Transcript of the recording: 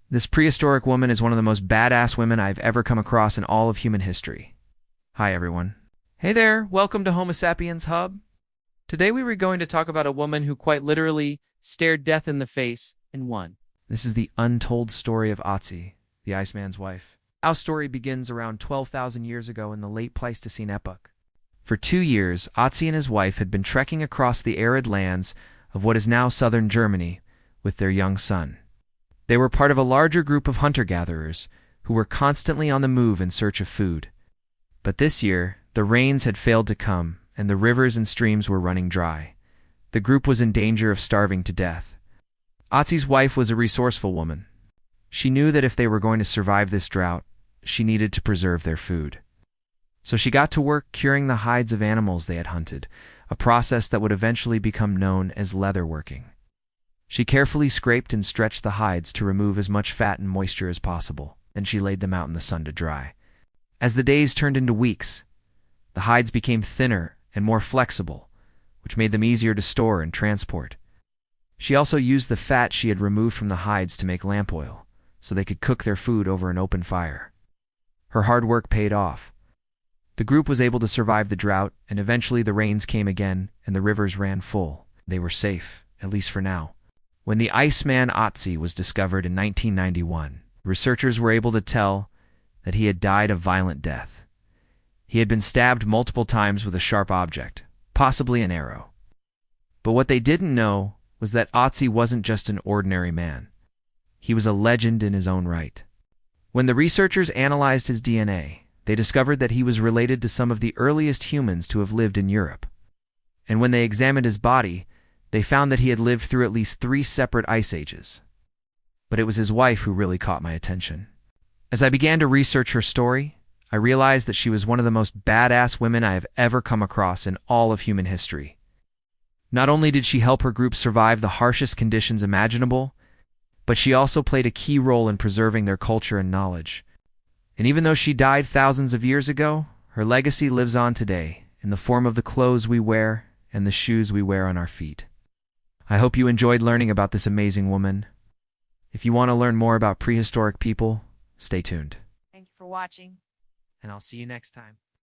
This prehistoric woman is one of the most badass women I've ever come across in all of human history. Hi, everyone. Hey there, welcome to Homo Sapiens Hub. Today we were going to talk about a woman who quite literally stared death in the face and won. This is the untold story of Otzi, the Iceman's wife. Our story begins around 12,000 years ago in the late Pleistocene epoch. For 2 years, Otzi and his wife had been trekking across the arid lands of what is now southern Germany with their young son. They were part of a larger group of hunter-gatherers who were constantly on the move in search of food. But this year, the rains had failed to come, and the rivers and streams were running dry. The group was in danger of starving to death. Otzi's wife was a resourceful woman. She knew that if they were going to survive this drought, she needed to preserve their food. So she got to work curing the hides of animals they had hunted, a process that would eventually become known as leatherworking. She carefully scraped and stretched the hides to remove as much fat and moisture as possible, then she laid them out in the sun to dry. As the days turned into weeks, the hides became thinner and more flexible, which made them easier to store and transport. She also used the fat she had removed from the hides to make lamp oil, so they could cook their food over an open fire. Her hard work paid off. The group was able to survive the drought, and eventually the rains came again and the rivers ran full. They were safe, at least for now. When the Iceman Otzi was discovered in 1991, researchers were able to tell that he had died a violent death. He had been stabbed multiple times with a sharp object, possibly an arrow. But what they didn't know was that Otzi wasn't just an ordinary man. He was a legend in his own right. When the researchers analyzed his DNA, they discovered that he was related to some of the earliest humans to have lived in Europe. And when they examined his body, they found that he had lived through at least 3 separate ice ages. But it was his wife who really caught my attention. As I began to research her story, I realized that she was one of the most badass women I have ever come across in all of human history. Not only did she help her group survive the harshest conditions imaginable, but she also played a key role in preserving their culture and knowledge. And even though she died thousands of years ago, her legacy lives on today in the form of the clothes we wear and the shoes we wear on our feet. I hope you enjoyed learning about this amazing woman. If you want to learn more about prehistoric people, stay tuned. Thank you for watching. And I'll see you next time.